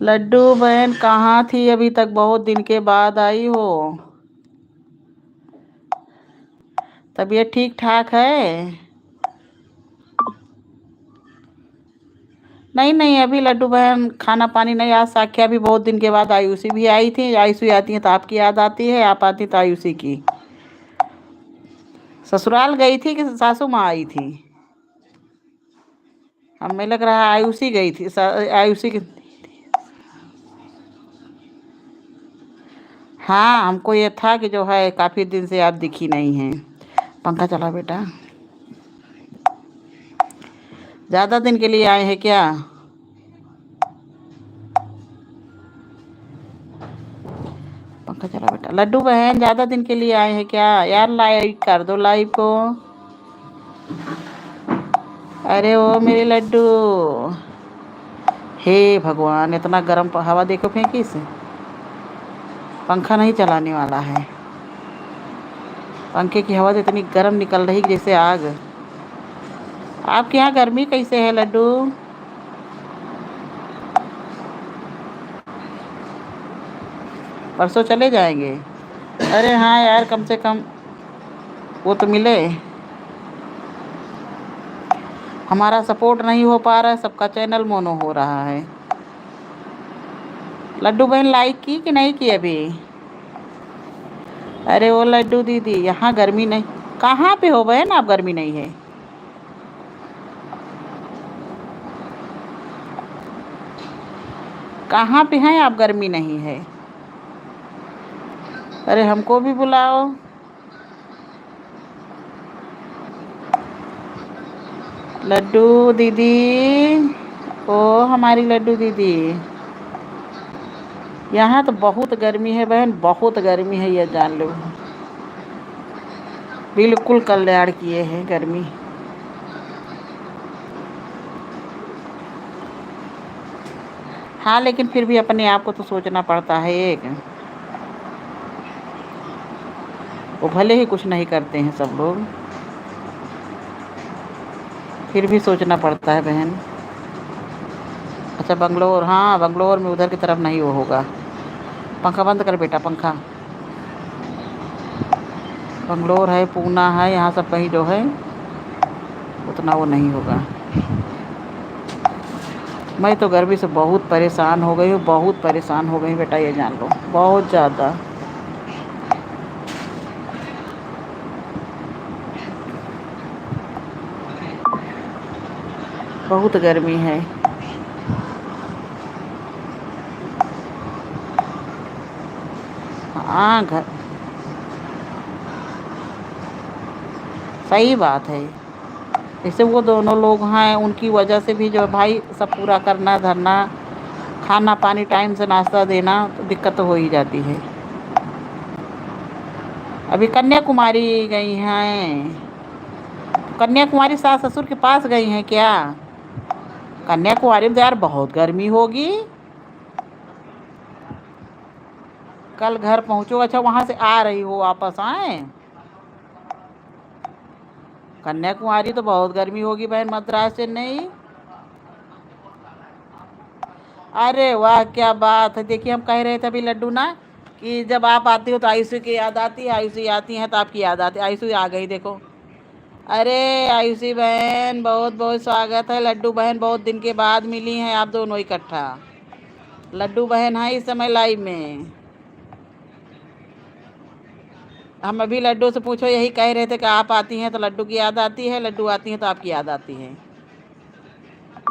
लड्डू बहन कहाँ थी अभी तक? बहुत दिन के बाद आई हो। तबीयत ठीक ठाक है? नहीं नहीं, अभी लड्डू बहन खाना पानी नहीं। आज साख्या भी बहुत दिन के बाद आयुषी भी आई थी। आयुषी आती है तो आपकी याद आती है, आप आती तो आयुषी की। ससुराल गई थी कि सासू माँ आई थी? हमें लग रहा है आयुषी गई थी। आयुषी की। हाँ, हमको ये था कि जो है काफ़ी दिन से आप दिखी नहीं हैं। पंखा चला बेटा। ज़्यादा दिन के लिए आए हैं क्या? पंखा चला बेटा। लड्डू बहन ज़्यादा दिन के लिए आए हैं क्या यार? लाइक कर दो लाइव को। अरे ओ मेरे लड्डू। हे भगवान, इतना गर्म हवा देखो फेंकी से। पंखा नहीं चलाने वाला है। पंखे की हवा तो इतनी गर्म निकल रही जैसे आग। आपके यहाँ गर्मी कैसे है लड्डू? परसों चले जाएंगे? अरे हाँ यार, कम से कम वो तो मिले। हमारा सपोर्ट नहीं हो पा रहा है, सबका चैनल मोनो हो रहा है। लड्डू बहन लाइक की कि नहीं की अभी? अरे वो लड्डू दीदी, यहाँ गर्मी नहीं। कहाँ पे हो बहन आप? गर्मी नहीं है? कहाँ पे हैं आप? गर्मी नहीं है? अरे हमको भी बुलाओ। लड्डू दीदी। ओ हमारी लड्डू दीदी। यहाँ तो बहुत गर्मी है बहन, बहुत गर्मी है, ये जान लो। बिल्कुल कल्याण किए हैं गर्मी। हाँ, लेकिन फिर भी अपने आप को तो सोचना पड़ता है एक। वो भले ही कुछ नहीं करते हैं सब लोग, फिर भी सोचना पड़ता है बहन। अच्छा बंगलोर, हाँ बंगलोर में उधर की तरफ नहीं वो होगा। पंखा बंद कर बेटा, पंखा। बंगलोर है, पूना है, यहाँ सब कहीं जो है उतना वो नहीं होगा। मैं तो गर्मी से बहुत परेशान हो गई हूँ, बहुत परेशान हो गई बेटा, ये जान लो, बहुत ज़्यादा। बहुत गर्मी है। हाँ घर। सही बात है। जैसे वो दोनों लोग हैं, उनकी वजह से भी जो है भाई सब पूरा करना धरना, खाना पानी टाइम से नाश्ता देना, तो दिक्कत तो हो ही जाती है। अभी कन्याकुमारी गई हैं? कन्याकुमारी सास ससुर के पास गई हैं क्या? कन्याकुमारी में तो यार बहुत गर्मी होगी। कल घर पहुंचो? अच्छा वहां से आ रही हो वापस? आए कन्याकुमारी तो बहुत गर्मी होगी बहन, मद्रास चेन्नई। अरे वाह क्या बात है। देखिए हम कह रहे थे अभी लड्डू ना कि जब आप आती हो तो आयुषी की याद आती है, आयुषी आती हैं तो आपकी याद आती है। आयुषी आ गई देखो। अरे आयुषी बहन बहुत बहुत स्वागत है। लड्डू बहन बहुत दिन के बाद मिली हैं आप दोनों इकट्ठा। लड्डू बहन है इस समय लाइव में। हम अभी लड्डू से पूछो, यही कह रहे थे कि आप आती हैं तो लड्डू की याद आती है, लड्डू आती हैं तो आपकी याद आती है।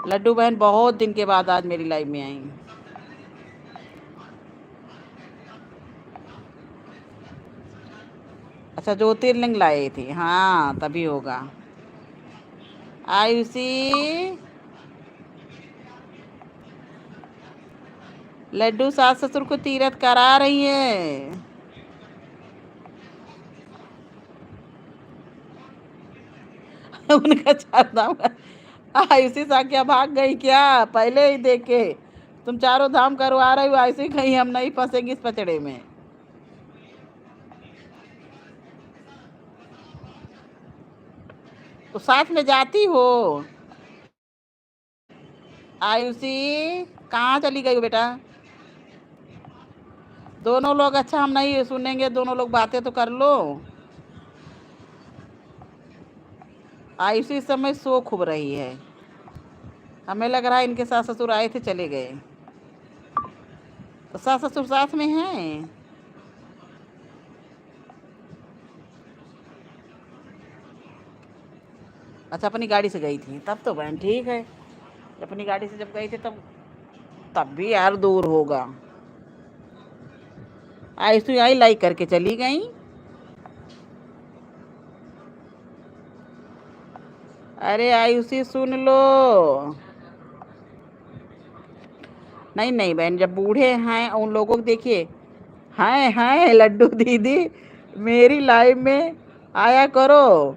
लड्डू बहन बहुत दिन के बाद आज मेरी लाइफ में आई। अच्छा ज्योतिर्लिंग लाए थे, हाँ तभी होगा। आयुषी, लड्डू सास ससुर को तीरथ करा रही है। उनका चार धाम आयुषी साक्या भाग गई क्या? पहले ही देखे तुम चारों धाम करवा रही हो, आयुषी कहीं हम नहीं फंसेंगे इस पचड़े में। तो साथ में जाती हो? आयुषी कहाँ चली गई हो बेटा? दोनों लोग, अच्छा हम नहीं सुनेंगे, दोनों लोग बातें तो कर लो। आयुषी इस समय सो खूब रही है। हमें लग रहा है इनके सास ससुर आए थे, चले गए। तो सास ससुर साथ में हैं? अच्छा, अपनी गाड़ी से गई थी, तब तो बहन ठीक है। अपनी गाड़ी से जब गई थी तब भी यार दूर होगा। आयुषी आई, लाइक करके चली गई। अरे आयुषी सुन लो। नहीं नहीं बहन, जब बूढ़े हैं उन लोगों को देखिए। हैं लड्डू दीदी, मेरी लाइफ में आया करो।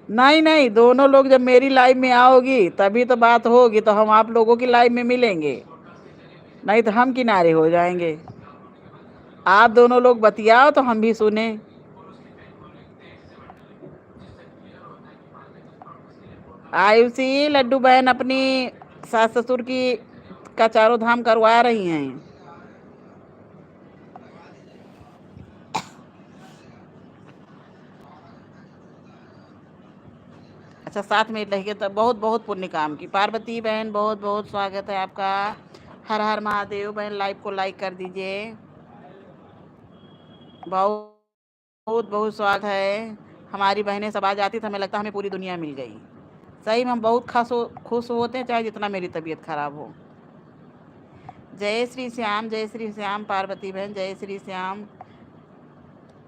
नहीं नहीं, दोनों लोग जब मेरी लाइफ में आओगी तभी तो बात होगी, तो हम आप लोगों की लाइफ में मिलेंगे, नहीं तो हम किनारे हो जाएंगे। आप दोनों लोग बतियाओ तो हम भी सुने। आयुषी, लड्डू बहन अपनी सास ससुर की का चारों धाम करवा रही हैं। अच्छा, 7 मिनट रह गए तो बहुत बहुत पुण्य काम की। पार्वती बहन बहुत बहुत स्वागत है आपका। हर हर महादेव बहन, लाइव को लाइक कर दीजिए। बहुत बहुत बहुत स्वागत है। हमारी बहनें सब आ जाती तो हमें लगता है हमें पूरी दुनिया मिल गई। सही में हम बहुत खुश होते हैं, चाहे जितना मेरी तबीयत खराब हो। जय श्री श्याम, जय श्री श्याम। पार्वती बहन जय श्री श्याम।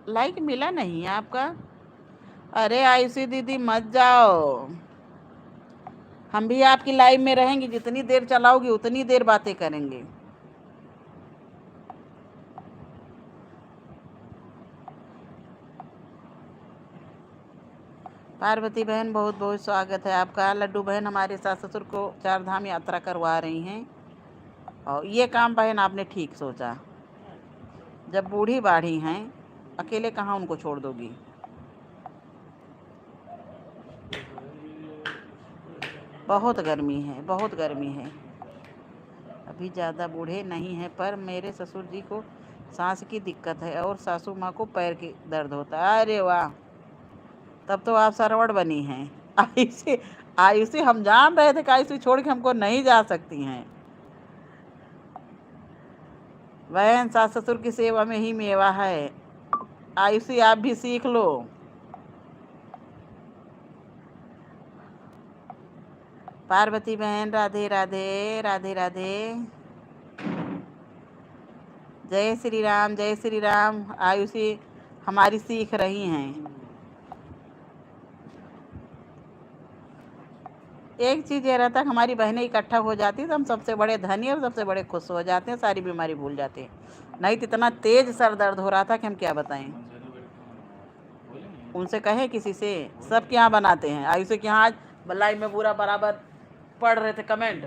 लाइक मिला नहीं आपका? अरे आयुषी दीदी मत जाओ, हम भी आपकी लाइव में रहेंगे। जितनी देर चलाओगी उतनी देर बातें करेंगे। पार्वती बहन बहुत बहुत स्वागत है आपका। लड्डू बहन हमारे सास ससुर को 4 धाम यात्रा करवा रही हैं। और ये काम बहन आपने ठीक सोचा। जब बूढ़ी बाढ़ी हैं, अकेले कहाँ उनको छोड़ दोगी? बहुत गर्मी है, बहुत गर्मी है। अभी ज़्यादा बूढ़े नहीं हैं, पर मेरे ससुर जी को सांस की दिक्कत है और सासू माँ को पैर की दर्द होता है। अरे वाह, तब तो आप सरवण बनी हैं। आयुषी, आयुषी हम जान रहे थे कि आयुषी छोड़ के हमको नहीं जा सकती हैं। बहन, सास ससुर की सेवा में ही मेवा है। आयुषी आप भी सीख लो। पार्वती बहन राधे राधे, राधे राधे। जय श्री राम, जय श्री राम। आयुषी हमारी सीख रही हैं। एक चीज़ ये रहता है, हमारी बहनें इकट्ठा हो जाती है तो हम सबसे बड़े धनी और सबसे बड़े खुश हो जाते हैं, सारी बीमारी भूल जाते हैं। नहीं तो इतना तेज सर दर्द हो रहा था कि हम क्या बताएं। उनसे कहें किसी से, सब के यहाँ बनाते हैं। आयुषी के यहाँ आज बल्लाई में पूरा बराबर पढ़ रहे थे कमेंट।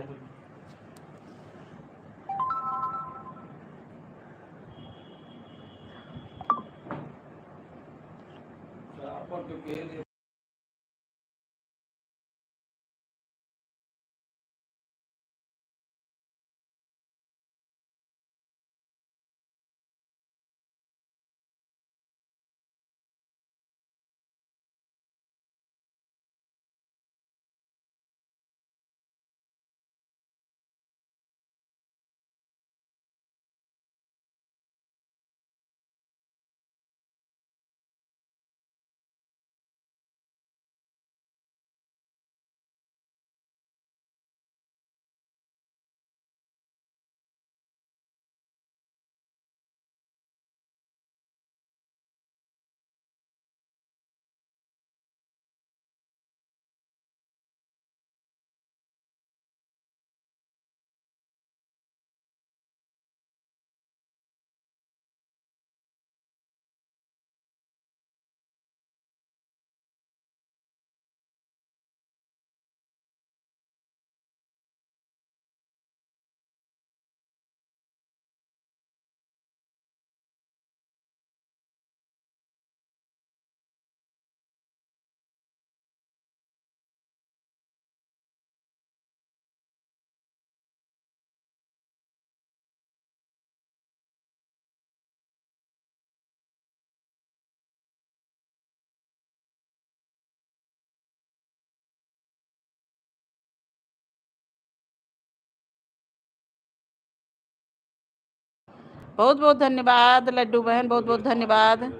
बहुत बहुत धन्यवाद लड्डू बहन, बहुत बहुत धन्यवाद।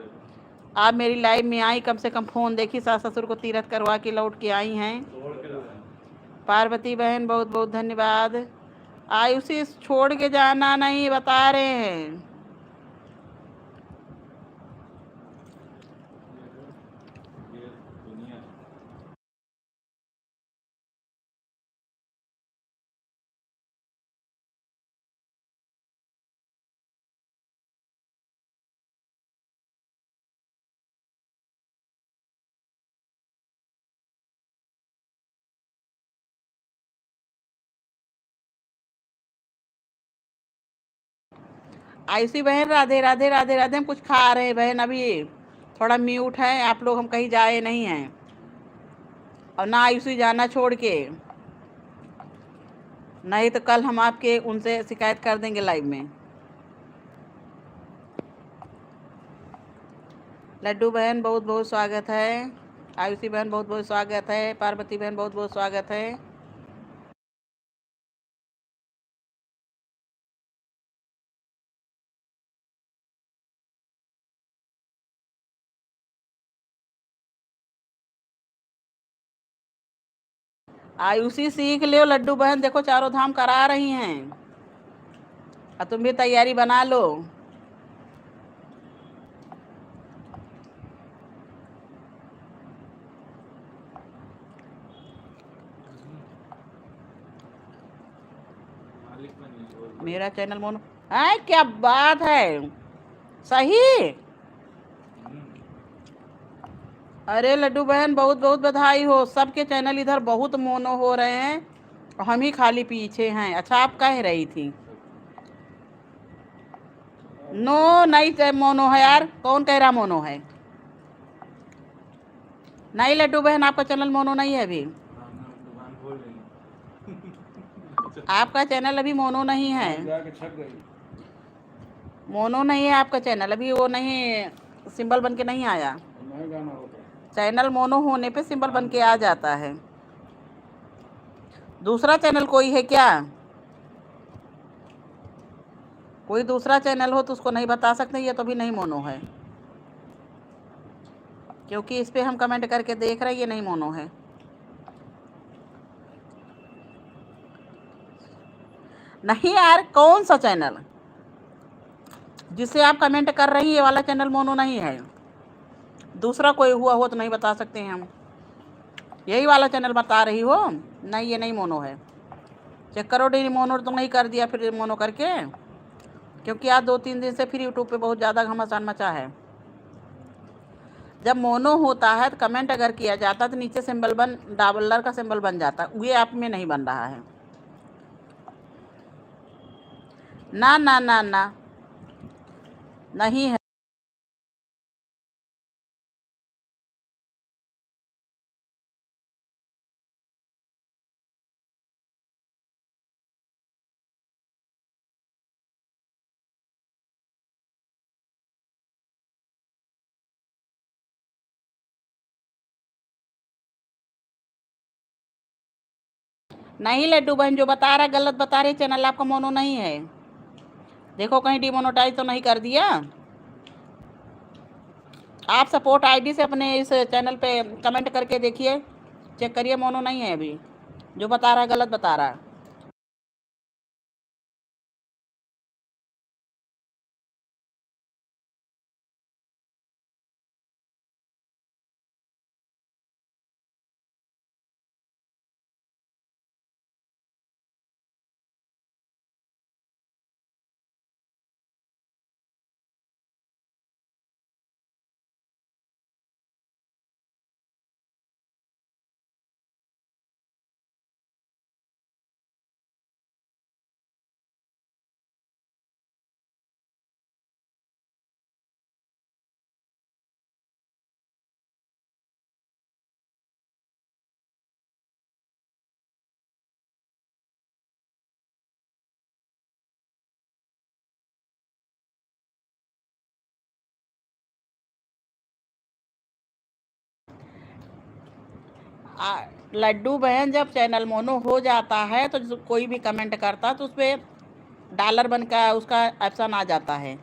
आप मेरी लाइव में आई, कम से कम फ़ोन देखी, सास ससुर को तीरथ करवा के लौट के आई हैं। पार्वती बहन बहुत बहुत धन्यवाद। आयुषी छोड़ के जाना नहीं बता रहे हैं। आयुषी बहन राधे राधे राधे राधे। हम कुछ खा रहे हैं बहन, अभी थोड़ा म्यूट है आप लोग, हम कहीं जाए नहीं हैं। और ना आयुषी जाना छोड़ के, नहीं तो कल हम आपके उनसे शिकायत कर देंगे लाइव में। लड्डू बहन बहुत बहुत स्वागत है। आयुषी बहन बहुत बहुत स्वागत है। पार्वती बहन बहुत बहुत स्वागत है। आयुषी सीख लियो लड्डू बहन, देखो चारों धाम करा रही हैं और तुम भी तैयारी बना लो। मेरा चैनल मोनो है, क्या बात है, सही। अरे लड्डू बहन बहुत बहुत बधाई हो, सबके चैनल इधर बहुत मोनो हो रहे हैं, हम ही खाली पीछे हैं। अच्छा आप कह रही थी नो नहीं मोनो है यार, कौन कह रहा मोनो है? नहीं लड्डू बहन आपका चैनल मोनो नहीं है अभी, आपका चैनल अभी मोनो नहीं है, मोनो नहीं है आपका चैनल अभी, वो नहीं सिंबल बन के नहीं आया। चैनल मोनो होने पे सिंबल बन के आ जाता है। दूसरा चैनल कोई है क्या? कोई दूसरा चैनल हो तो उसको नहीं बता सकते, ये तो भी नहीं मोनो है, क्योंकि इस पे हम कमेंट करके देख रहे हैं, ये नहीं मोनो है। नहीं यार, कौन सा चैनल जिसे आप कमेंट कर रही हैं, ये वाला चैनल मोनो नहीं है। दूसरा कोई हुआ हो तो नहीं बता सकते हैं हम, यही वाला चैनल बता रही हो। नहीं ये नहीं मोनो है, चेक करो डेली मोनो तो नहीं कर दिया फिर मोनो करके, क्योंकि आज 2-3 दिन से फिर यूट्यूब पे बहुत ज़्यादा घमासान मचा है। जब मोनो होता है तो कमेंट अगर किया जाता है तो नीचे सिंबल डॉलर का सिंबल बन जाता है, ये आप में नहीं बन रहा है। ना ना ना ना नहीं है। नहीं लड्डू बहन जो बता रहा है गलत बता रही, चैनल आपका मोनो नहीं है। देखो कहीं डिमोनेटाइज तो नहीं कर दिया। आप सपोर्ट आईडी से अपने इस चैनल पे कमेंट करके देखिए, चेक करिए, मोनो नहीं है अभी, जो बता रहा है गलत बता रहा है। लड्डू बहन जब चैनल मोनो हो जाता है तो कोई भी कमेंट करता है तो उस पर डॉलर बन का उसका ऑप्शन आ जाता है,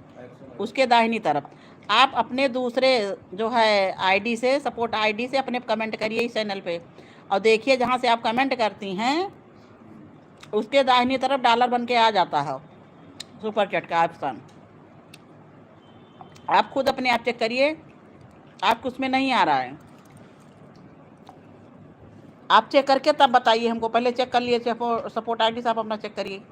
उसके दाहिनी तरफ आप अपने दूसरे जो है आईडी से, सपोर्ट आईडी से अपने कमेंट करिए इस चैनल पे, और देखिए जहाँ से आप कमेंट करती हैं उसके दाहिनी तरफ डॉलर बन के आ जाता है सुपर चैट का ऑप्शन। आप खुद अपने आप चेक करिए, आपको उसमें नहीं आ रहा है। आप चेक करके तब बताइए हमको, पहले चेक कर लिए सपोर्ट आईडी से आप अपना चेक करिए।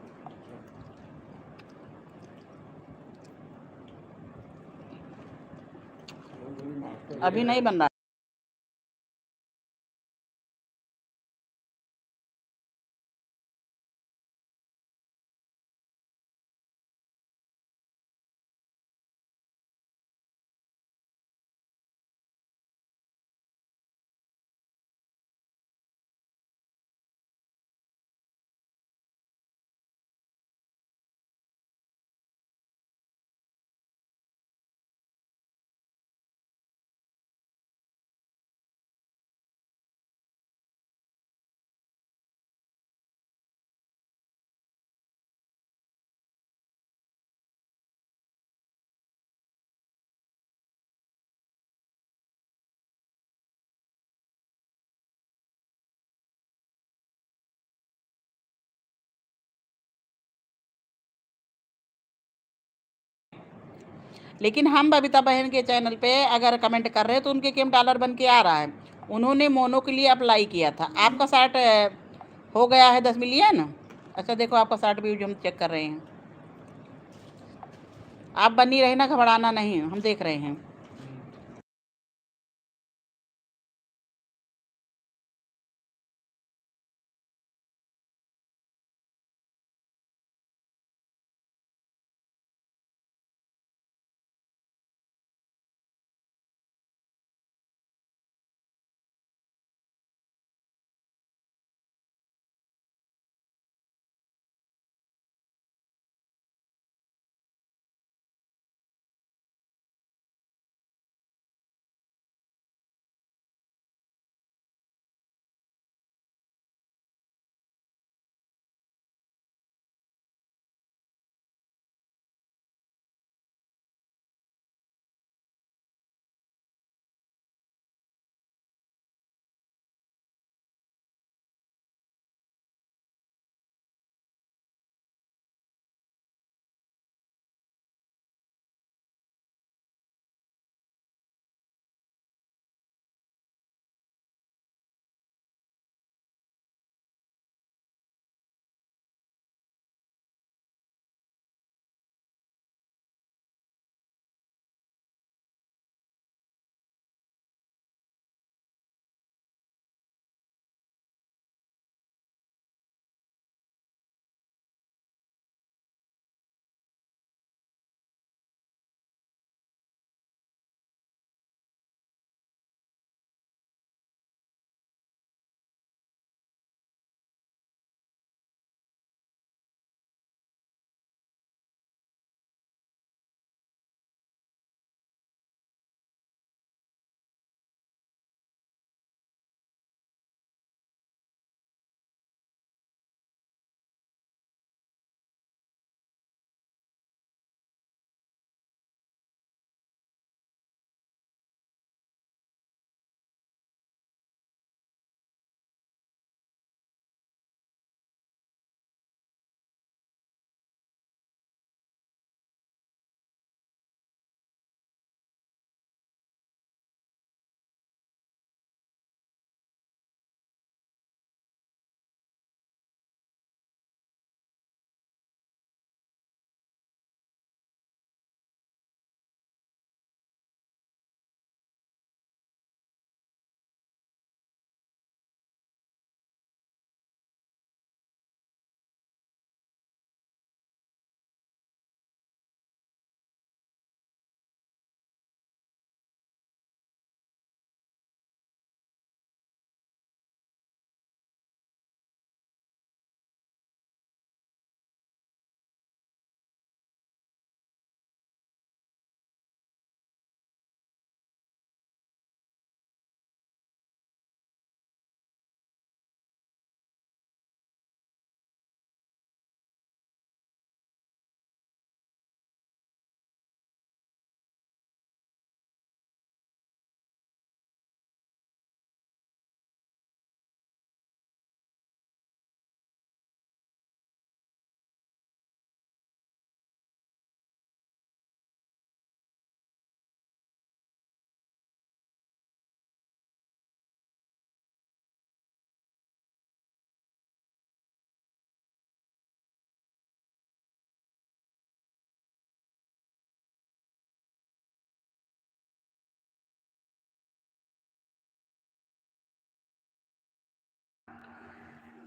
अभी नहीं बन रहा। लेकिन हम बबीता बहन के चैनल पे अगर कमेंट कर रहे हैं तो उनके केम डॉलर बन के आ रहा है। उन्होंने मोनो के लिए अप्लाई किया था। आपका शार्ट हो गया है 10 मिलियन। अच्छा देखो आपका शार्ट भी हम चेक कर रहे हैं। आप बनी रहे ना, घबराना नहीं, हम देख रहे हैं।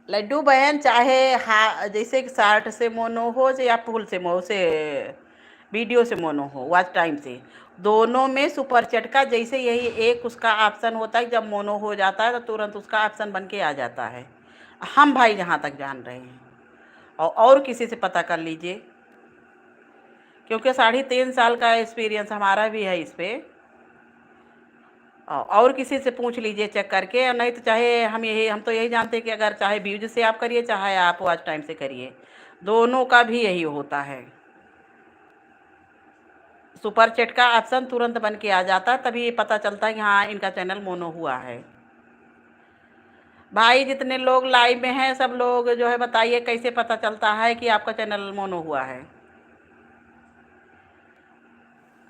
लड्डू बहन चाहे जैसे कि शार्ट से मोनो हो या फुल से वीडियो से मोनो हो, वॉच टाइम से, दोनों में सुपर चैट का जैसे यही एक उसका ऑप्शन होता है, जब मोनो हो जाता है तो तुरंत उसका ऑप्शन बन के आ जाता है। हम भाई जहाँ तक जान रहे हैं, और किसी से पता कर लीजिए, क्योंकि 3.5 साल का एक्सपीरियंस हमारा भी है इस पर। और किसी से पूछ लीजिए चेक करके, नहीं तो चाहे हम तो यही जानते हैं कि अगर चाहे व्यूज से आप करिए चाहे आप वॉच टाइम से करिए, दोनों का भी यही होता है। सुपर चैट का ऑप्शन तुरंत बन के आ जाता है, तभी पता चलता है कि हाँ इनका चैनल मोनो हुआ है। भाई जितने लोग लाइव में हैं सब लोग जो है बताइए कैसे पता चलता है कि आपका चैनल मोनो हुआ है।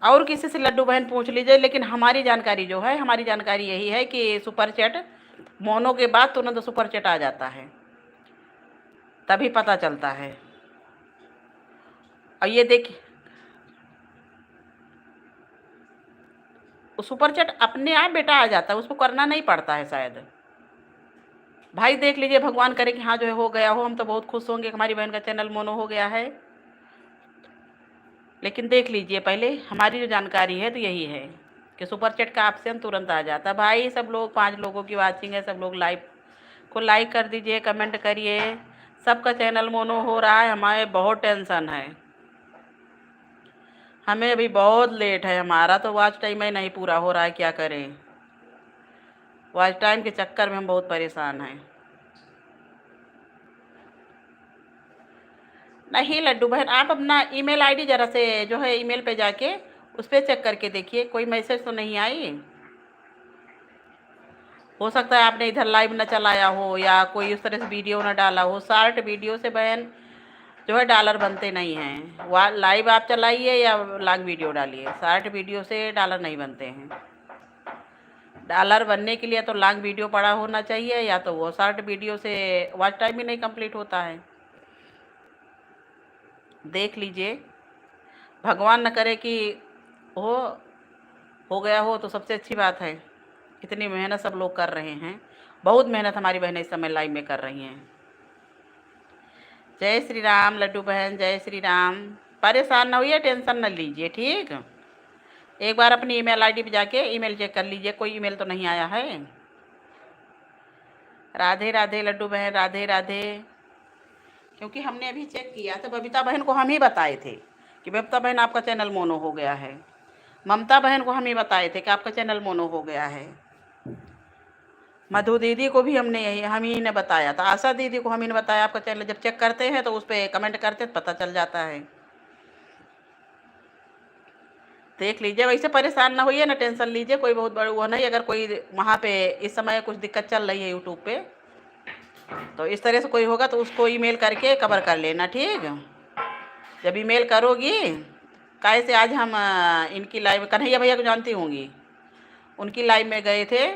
और किसी से लड्डू बहन पूछ लीजिए, लेकिन हमारी जानकारी जो है, हमारी जानकारी यही है कि सुपर चैट मोनो के बाद तुरंत सुपर चैट आ जाता है, तभी पता चलता है। और ये देखिए, सुपर चैट अपने आप बेटा आ जाता है, उसको करना नहीं पड़ता है शायद। भाई देख लीजिए, भगवान करे कि हाँ जो है हो गया हो, हम तो बहुत खुश होंगे कि हमारी बहन का चैनल मोनो हो गया है। लेकिन देख लीजिए पहले, हमारी जो जानकारी है तो यही है कि सुपर चैट का ऑप्शन तुरंत आ जाता है। भाई सब लोग 5 लोगों की वाचिंग है, सब लोग लाइव को लाइक कर दीजिए, कमेंट करिए। सबका चैनल मोनो हो रहा है, हमारे बहुत टेंशन है, हमें अभी बहुत लेट है, हमारा तो वॉच टाइम ही नहीं पूरा हो रहा है, क्या करें। वॉच टाइम के चक्कर में हम बहुत परेशान हैं। नहीं लड्डू बहन, आप अपना ईमेल आईडी ज़रा से जो है ईमेल पे जाके उस पर चेक करके देखिए, कोई मैसेज तो नहीं आई। हो सकता है आपने इधर लाइव न चलाया हो या कोई उस तरह से वीडियो न डाला हो। शॉर्ट वीडियो से बहन जो है डॉलर बनते नहीं हैं। वहाँ लाइव आप चलाइए या लॉन्ग वीडियो डालिए, शॉर्ट वीडियो से डॉलर नहीं बनते हैं। डॉलर बनने के लिए तो लॉन्ग वीडियो पड़ा होना चाहिए, या तो वो शॉर्ट वीडियो से वॉच टाइम भी नहीं कंप्लीट होता है। देख लीजिए, भगवान न करे कि हो हो गया हो तो सबसे अच्छी बात है। इतनी मेहनत सब लोग कर रहे हैं, बहुत मेहनत हमारी बहनें इस समय लाइव में कर रही हैं। जय श्री राम लड्डू बहन, जय श्री राम। परेशान ना होइए, टेंशन न लीजिए, ठीक। एक बार अपनी ईमेल आईडी पे जाके ईमेल चेक कर लीजिए, कोई ईमेल तो नहीं आया है। राधे राधे लड्डू बहन, राधे राधे। क्योंकि हमने अभी चेक किया तो बबीता बहन को हम ही बताए थे कि बबीता बहन आपका चैनल मोनो हो गया है। ममता बहन को हम ही बताए थे कि आपका चैनल मोनो हो गया है। मधु दीदी को भी हम ही ने बताया था। आशा दीदी को हम ही ने बताया। आपका चैनल जब चेक करते हैं तो उस पर कमेंट करते तो पता चल जाता है। देख लीजिए, वैसे परेशान ना होइए, ना टेंशन लीजिए, कोई बहुत बड़ा वो नहीं। अगर कोई वहाँ पे इस समय कुछ दिक्कत चल रही है यूट्यूब पे, तो इस तरह से कोई होगा तो उसको ईमेल करके कवर कर लेना, ठीक। जब ईमेल करोगी, कैसे आज हम इनकी लाइव कन्हैया भैया को जानती होंगी, उनकी लाइव में गए थे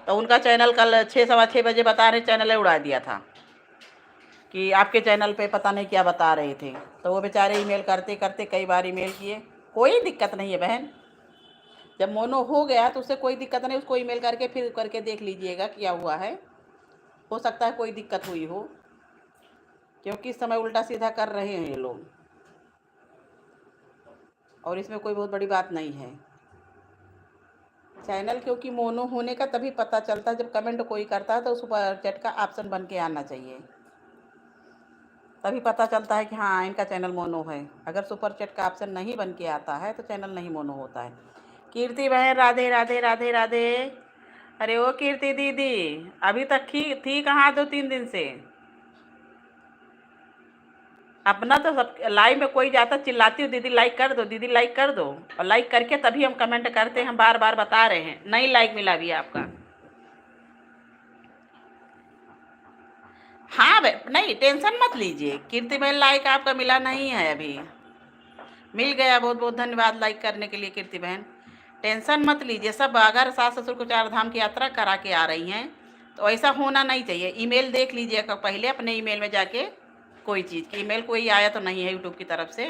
तो उनका चैनल कल 6 सवा 6 बजे बता रहे चैनल उड़ा दिया था कि आपके चैनल पे पता नहीं क्या बता रहे थे। तो वो बेचारे ईमेल करते करते कई बार ईमेल किए। कोई दिक्कत नहीं है बहन, जब मोनो हो गया तो उससे कोई दिक्कत नहीं, उसको ईमेल करके फिर करके देख लीजिएगा क्या हुआ है। हो सकता है कोई दिक्कत हुई हो, क्योंकि इस समय उल्टा सीधा कर रहे हैं ये लोग, और इसमें कोई बहुत बड़ी बात नहीं है। चैनल क्योंकि मोनो होने का तभी पता चलता है जब कमेंट कोई करता है तो उस पर चैट का ऑप्शन बन के आना चाहिए, तभी पता चलता है कि हाँ इनका चैनल मोनो है। अगर सुपर चैट का ऑप्शन नहीं बन के आता है तो चैनल नहीं मोनो होता है। कीर्ति बहन राधे राधे राधे राधे। अरे ओ कीर्ति दीदी, अभी तक थी कहाँ 2-3 दिन से। अपना तो सब लाइव में कोई जाता चिल्लाती हूँ दीदी लाइक कर दो, दीदी लाइक कर दो, और लाइक करके तभी हम कमेंट करते हैं। हम बार बार बता रहे हैं, नहीं लाइक मिला भी आपका। हाँ नहीं टेंशन मत लीजिए कीर्ति बहन, लाइक आपका मिला नहीं है अभी, मिल गया। बहुत बहुत धन्यवाद लाइक करने के लिए कीर्ति बहन। टेंशन मत लीजिए। सब अगर सास ससुर को 4 धाम की यात्रा करा के आ रही हैं तो ऐसा होना नहीं चाहिए। ईमेल देख लीजिएगा पहले अपने ईमेल में जाके, कोई चीज़ की ईमेल कोई आया तो नहीं है यूट्यूब की तरफ से।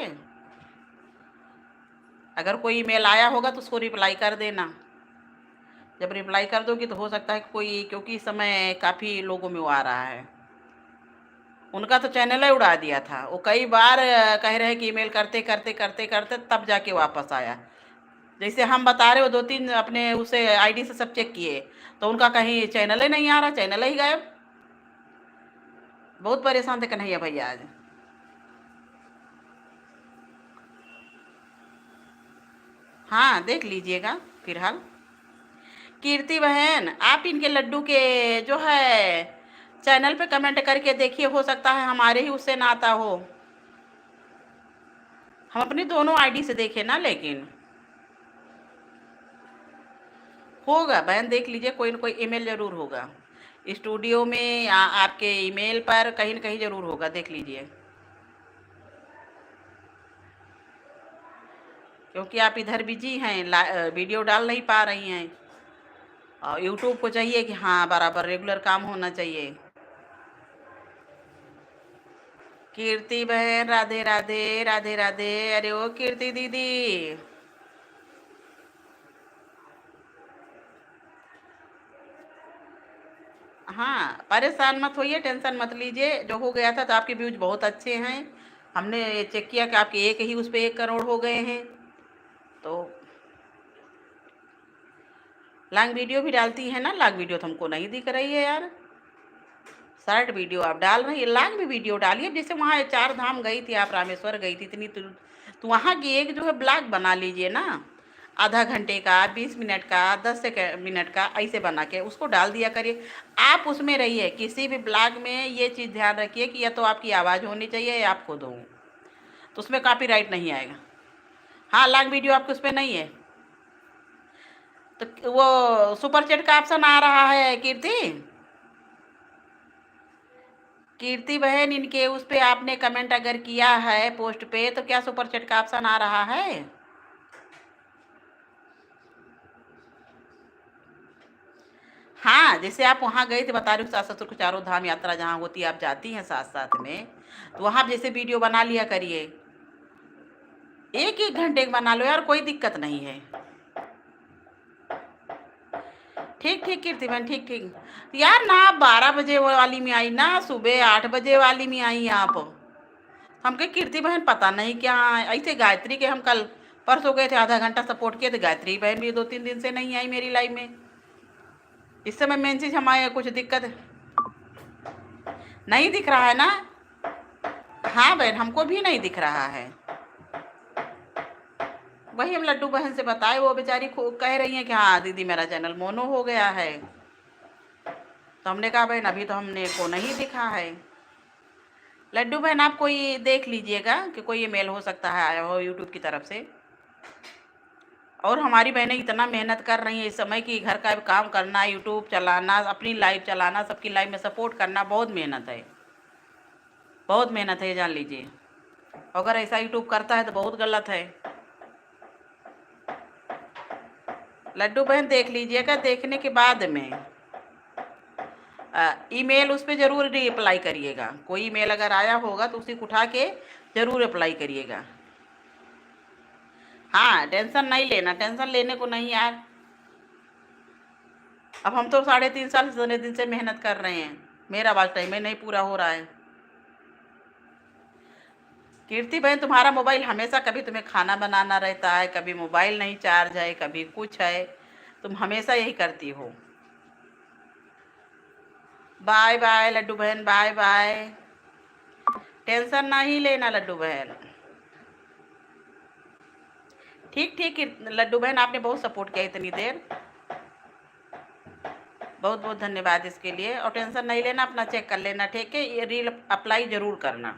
अगर कोई ईमेल आया होगा तो उसको रिप्लाई कर देना। जब रिप्लाई कर दोगी तो हो सकता है कोई, क्योंकि इस समय काफ़ी लोगों में वो आ रहा है। उनका तो चैनल ही उड़ा दिया था। वो कई बार कह रहे हैं कि ईमेल करते करते करते करते तब जाके वापस आया। जैसे हम बता रहे हो, 2-3 अपने उसे आईडी से सब चेक किए, तो उनका कहीं चैनल ही नहीं आ रहा, चैनल ही गायब। बहुत परेशान थे कन्हैया भैया आज। हाँ, देख लीजिएगा फिलहाल। कीर्ति बहन, आप इनके लड्डू के जो है चैनल पे कमेंट करके देखिए, हो सकता है हमारे ही उससे ना आता हो। हम अपनी दोनों आईडी से देखे ना, लेकिन होगा बहन, देख लीजिए, कोई ना कोई ईमेल जरूर होगा स्टूडियो में या आपके ईमेल पर, कहीं ना कहीं जरूर होगा, देख लीजिए। क्योंकि आप इधर बिजी हैं, वीडियो डाल नहीं पा रही हैं, और यूट्यूब को चाहिए कि हाँ बराबर रेगुलर काम होना चाहिए। कीर्ति बहन, राधे राधे, राधे राधे। अरे ओ कीर्ति दीदी, हाँ परेशान मत होइए, टेंशन मत लीजिए। जो हो गया था, तो आपके व्यूज बहुत अच्छे हैं। हमने चेक किया कि आपके एक ही उस पे 1 करोड़ हो गए हैं। तो लॉन्ग वीडियो भी डालती है ना? लॉन्ग वीडियो तो हमको नहीं दिख रही है यार। शॉर्ट वीडियो आप डाल रही है, लॉन्ग भी वीडियो डालिए। जैसे वहाँ 4 धाम गई थी आप, रामेश्वर गई थी इतनी, तो वहाँ की एक जो है ब्लॉग बना लीजिए ना, आधा घंटे का, 20 मिनट का, 10 मिनट का, ऐसे बना के उसको डाल दिया करिए। आप उसमें रहिए, किसी भी ब्लॉग में ये चीज़ ध्यान रखिए कि या तो आपकी आवाज़ होनी चाहिए या आप खुद हो, तो उसमें कॉपीराइट नहीं आएगा। हाँ, लॉन्ग वीडियो आपके उस पर नहीं है, तो वो सुपर चैट का ऑप्शन आ रहा है कीर्ति। कीर्ति बहन, इनके उस पे आपने कमेंट अगर किया है पोस्ट पे, तो क्या सुपर चैट का ऑप्शन आ रहा है? हाँ, जैसे आप वहाँ गए थे, बता रही हूँ, सास ससुर को चारों धाम यात्रा जहाँ होती है आप जाती हैं साथ साथ में, तो वहाँ आप जैसे वीडियो बना लिया करिए, 1-1 घंटे का बना लो यार, कोई दिक्कत नहीं है। ठीक ठीक कीर्ति बहन, ठीक ठीक। यार ना, आप 12 बजे वाली में आई ना, सुबह 8 बजे वाली में आई आप। हमके कीर्ति बहन पता नहीं क्या, ऐसे गायत्री के हम कल परसों गए थे, आधा घंटा सपोर्ट किए थे, गायत्री बहन भी 2-3 दिन से नहीं आई मेरी लाइफ में। इस समय मेन चीज हमारे कुछ दिक्कत नहीं दिख रहा है ना। हाँ बहन, हमको भी नहीं दिख रहा है। वही हम लड्डू बहन से बताए, वो बेचारी कह रही है कि हाँ दीदी मेरा चैनल मोनो हो गया है। तो हमने कहा बहन अभी तो हमने को नहीं दिखा है। लड्डू बहन, आप कोई देख लीजिएगा कि कोई मेल हो सकता है आया हो यूट्यूब की तरफ से। और हमारी बहनें इतना मेहनत कर रही हैं इस समय कि घर का काम करना, यूट्यूब चलाना, अपनी लाइफ चलाना, सबकी लाइफ में सपोर्ट करना, बहुत मेहनत है, बहुत मेहनत है, ये जान लीजिए। अगर ऐसा यूट्यूब करता है तो बहुत गलत है। लड्डू बहन देख लीजिएगा, देखने के बाद में ईमेल उस पर ज़रूर रिप्लाई करिएगा। कोई ईमेल अगर आया होगा तो उसी को उठा के ज़रूर अप्लाई करिएगा। हाँ, टेंशन नहीं लेना, टेंशन लेने को नहीं यार। अब हम तो 3.5 साल से दिन से मेहनत कर रहे हैं, मेरा बात टाइम में नहीं पूरा हो रहा है। कीर्ति बहन, तुम्हारा मोबाइल हमेशा, कभी तुम्हें खाना बनाना रहता है, कभी मोबाइल नहीं चार्ज है, कभी कुछ है, तुम हमेशा यही करती हो। बाय बाय लड्डू बहन, बाय बाय। टेंशन नहीं लेना लड्डू बहन। ठीक ठीक लड्डू बहन, आपने बहुत सपोर्ट किया इतनी देर, बहुत बहुत धन्यवाद इसके लिए। और टेंशन नहीं लेना, अपना चेक कर लेना, ठीक है? ये रील अप्लाई ज़रूर करना।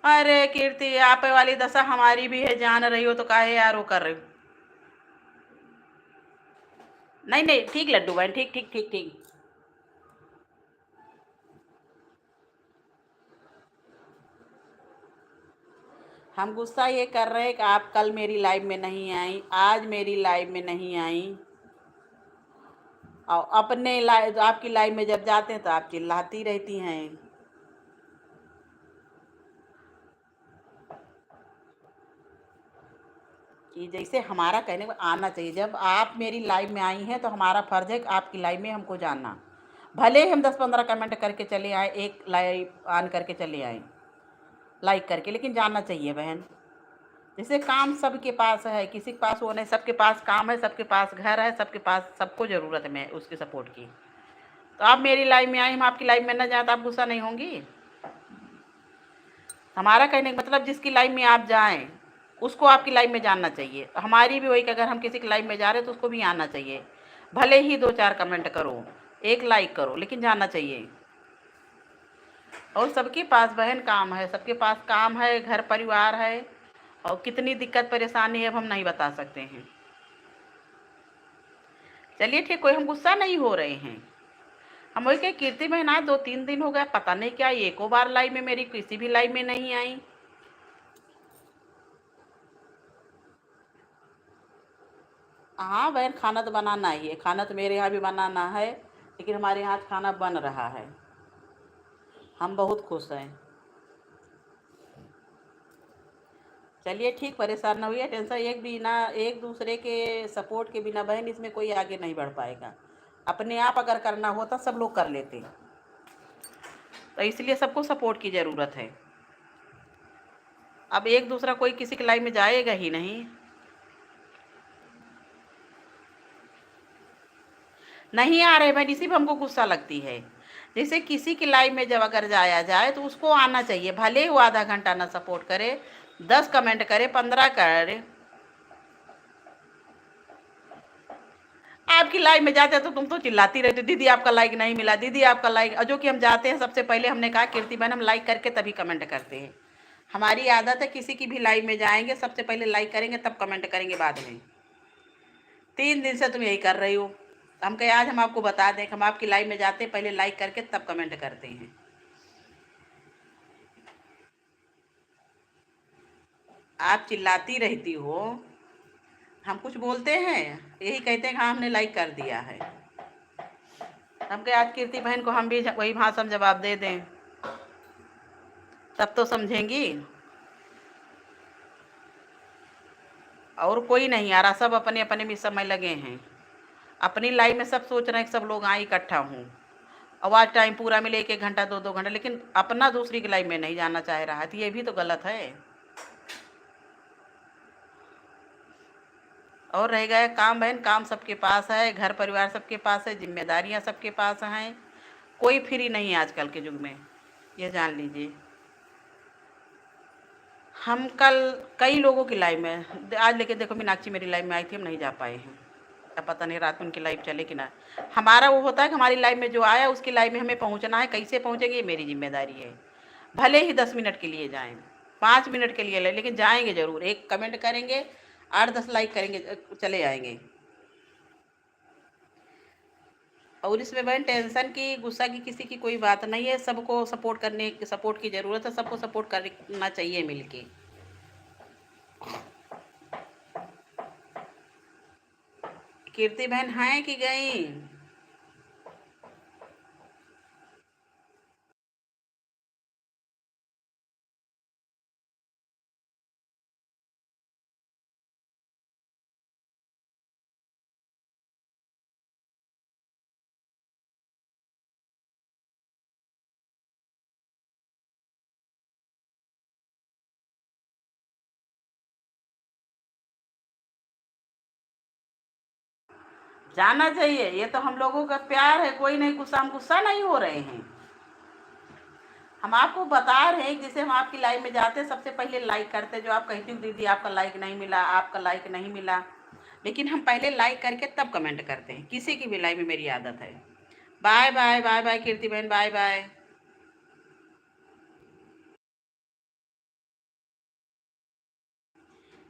अरे कीर्ति, आप वाली दशा हमारी भी है, जान रही हो तो काहे यार वो कर रही हो। नहीं नहीं, ठीक लड्डू बहन, ठीक ठीक ठीक ठीक। हम गुस्सा ये कर रहे हैं कि आप कल मेरी लाइव में नहीं आई, आज मेरी लाइव में नहीं आई, और अपने लाइव, आपकी लाइव में जब जाते हैं तो आप चिल्लाती रहती हैं। कि जैसे हमारा कहने को आना चाहिए, जब आप मेरी लाइव में आई हैं तो हमारा फ़र्ज़ है कि आपकी लाइव में हमको जानना, भले ही हम 10-15 कमेंट करके चले आए, एक लाइव ऑन करके चले आए लाइक करके, लेकिन जानना चाहिए बहन, जैसे काम सबके पास है, किसी के पास वो नहीं, सबके पास काम है, सबके पास घर है, सबके पास, सबको ज़रूरत है मैं उसकी सपोर्ट की। तो आप मेरी लाइफ में आई, हम आपकी लाइफ में न जाए तो आप गुस्सा नहीं होंगी? हमारा कहने का मतलब जिसकी लाइफ में आप जाएं उसको आपकी लाइफ में जानना चाहिए। हमारी भी वही कि अगर हम किसी की लाइफ में जा रहे हैं तो उसको भी आना चाहिए, भले ही 2-4 कमेंट करो, एक लाइक करो, लेकिन जानना चाहिए। और सबके पास बहन काम है, सबके पास काम है, घर परिवार है, और कितनी दिक्कत परेशानी है अब हम नहीं बता सकते हैं। चलिए ठीक, कोई हम गुस्सा नहीं हो रहे हैं। हम वही कहे कीर्ति बहन आज 2-3 दिन हो गया, पता नहीं क्या एको बार लाइव में मेरी किसी भी लाइव में नहीं आई। हाँ बहन, खाना तो बनाना ही है, खाना तो मेरे यहाँ भी बनाना है, लेकिन हमारे यहाँ खाना बन रहा है, हम बहुत खुश हैं। चलिए ठीक, परेशान न हुई, टेंशन एक दूसरे के सपोर्ट के बिना बहन इसमें कोई आगे नहीं बढ़ पाएगा। अपने आप अगर करना होता सब लोग कर लेते, तो इसलिए सबको सपोर्ट की ज़रूरत है। अब एक दूसरा कोई किसी की लाइफ में जाएगा ही नहीं। नहीं आ रहे बहन, इसी पर हमको गुस्सा लगती है। जैसे किसी की लाइफ में जब अगर जाया जाए तो उसको आना चाहिए, भले ही वो आधा घंटा ना सपोर्ट करे, 10 कमेंट करे, 15 करे। आपकी लाइफ में जाते तो तुम तो चिल्लाती रहती, दीदी आपका लाइक नहीं मिला, दीदी आपका लाइक। जो कि हम जाते हैं सबसे पहले हमने कहा कीर्ति बहन हम लाइक करके तभी कमेंट करते हैं। हमारी आदत है किसी की भी लाइव में जाएंगे सबसे पहले लाइक करेंगे तब कमेंट करेंगे बाद में। 3 दिन से तुम यही कर रही हो। हम कहे आज हम आपको बता दें, हम आपकी लाइव में जाते हैं पहले लाइक करके तब कमेंट करते हैं। आप चिल्लाती रहती हो, हम कुछ बोलते हैं यही कहते हैं कि हाँ हमने लाइक कर दिया है। हम कहे आज कीर्ति बहन को हम भी वही भाषण जवाब दे दें, तब तो समझेंगी। और कोई नहीं आ रहा, सब अपने अपने में समय लगे हैं, अपनी लाइफ में सब सोच रहे हैं कि सब लोग आए इकट्ठा हों, और आज टाइम पूरा मिले 1-1 घंटा 2-2 घंटा, लेकिन अपना दूसरी की लाइफ में नहीं जाना चाह रहा है, तो ये भी तो गलत है। और रह गया काम बहन, काम सबके पास है, घर परिवार सबके पास है, जिम्मेदारियां सबके पास हैं, कोई फ्री नहीं है आजकल के युग में, ये जान लीजिए। हम कल कई लोगों की लाइफ में आज, लेके देखो मीनाक्षी मेरी लाइफ में आई थी, हम नहीं जा पाए हैं, अब पता नहीं रात में उनकी लाइफ चले कि ना। हमारा वो होता है कि हमारी लाइफ में जो आया उसकी लाइफ में हमें पहुंचना है, कैसे पहुंचेंगे ये मेरी जिम्मेदारी है। भले ही 10 मिनट के लिए जाएं, 5 मिनट के लिए लेकिन जाएंगे ज़रूर, एक कमेंट करेंगे, 8-10 लाइक करेंगे, चले आएंगे। और इसमें बहन टेंशन की, गुस्सा की किसी की कोई बात नहीं है, सबको सपोर्ट की ज़रूरत है, सबको सपोर्ट करना चाहिए मिलके। कीर्ति बहन हैं कि गई? जाना चाहिए, ये तो हम लोगों का प्यार है, कोई नहीं गुस्सा, हम गुस्सा नहीं हो रहे हैं, हम आपको बता रहे हैं। जैसे हम आपकी लाइफ में जाते सबसे पहले लाइक करते, जो आप कहती हो दीदी आपका लाइक नहीं मिला, आपका लाइक नहीं मिला, लेकिन हम पहले लाइक करके तब कमेंट करते हैं, किसी की भी लाइफ में मेरी आदत है। बाय बाय बाय बाय कीर्ति बहन, बाय बाय।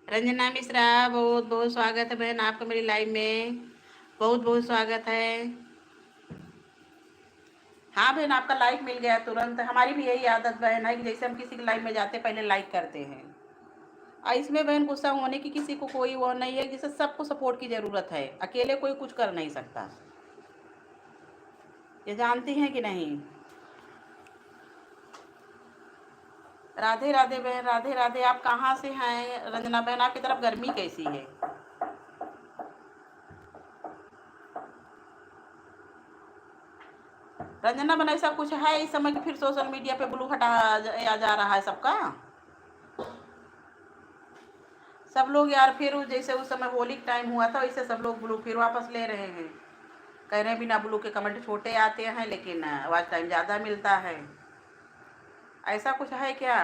रंजना मिश्रा बहुत बहुत स्वागत है बहन आपका मेरी लाइव में, बहुत बहुत स्वागत है। हाँ बहन आपका लाइक मिल गया तुरंत, हमारी भी यही आदत बहन है कि जैसे हम किसी की लाइफ में जाते पहले लाइक करते हैं। और इसमें बहन गुस्सा होने की किसी को कोई वो नहीं है, जिसे सबको सपोर्ट की ज़रूरत है, अकेले कोई कुछ कर नहीं सकता, ये जानती हैं कि नहीं? राधे राधे बहन, राधे राधे। आप कहाँ से हैं रंजना बहन, आपकी तरफ गर्मी कैसी है? रंजना बनाई सब कुछ है इस समय कि फिर सोशल मीडिया पे ब्लू हटा जा रहा है सबका। सब लोग यार फिर जैसे उस समय होली टाइम हुआ था वैसे सब लोग ब्लू फिर वापस ले रहे हैं। कह रहे हैं बिना ब्लू के कमेंट छोटे आते हैं लेकिन वॉच टाइम ज़्यादा मिलता है। ऐसा कुछ है क्या?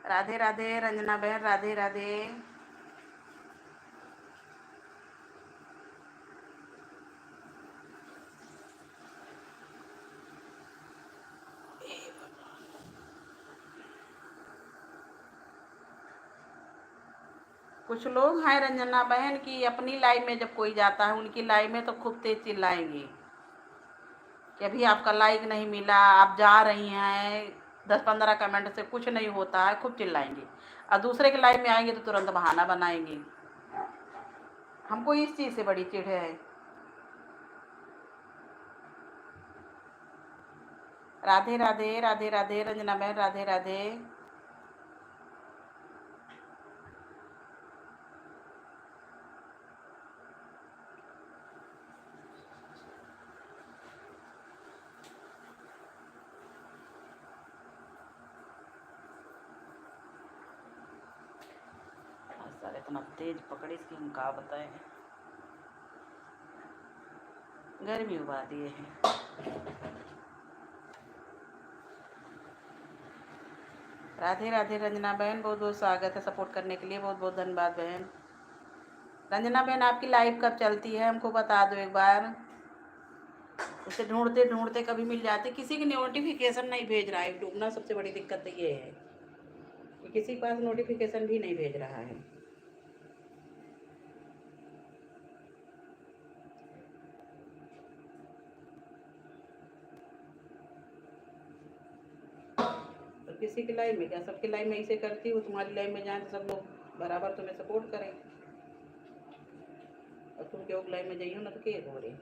राधे राधे रंजना बहन, राधे राधे। कुछ लोग हैं रंजना बहन की अपनी लाइफ में जब कोई जाता है उनकी लाइफ में तो खूब तेज चिल्लाएंगे कि अभी आपका लाइक नहीं मिला, आप जा रही हैं, 10-15 कमेंट से कुछ नहीं होता है, खूब चिल्लाएंगे। और दूसरे के लाइफ में आएंगे तो तुरंत बहाना बनाएंगे। हमको इस चीज़ से बड़ी चिढ़ है। राधे राधे, राधे राधे रंजना बहन, राधे राधे। सर इतना तेज पकड़ी इसकी हम का बताएं। गर्मी उबा दिए हैं। राधे राधे रंजना बहन, बहुत बहुत स्वागत है, सपोर्ट करने के लिए बहुत बहुत धन्यवाद बहन। रंजना बहन आपकी लाइव कब चलती है हमको बता दो एक बार। उसे ढूंढते ढूंढते कभी मिल जाती, किसी की नोटिफिकेशन नहीं भेज रहा है यूट्यूब ना, सबसे बड़ी दिक्कत तो ये है कि किसी के पास नोटिफिकेशन भी नहीं भेज रहा है। तो किसी की लाइव में क्या, सबकी लाइव में ऐसे करती हूँ, तुम्हारी लाइव में जाए तो सब लोग बराबर तुम्हें सपोर्ट करें, और तुम क्यों लाइव में जाइयो ना तो के हो रही।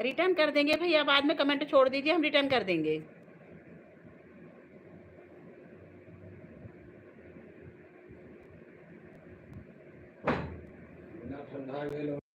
रिटर्न कर देंगे भैया, बाद में कमेंट छोड़ दीजिए, हम रिटर्न कर देंगे। ठंडा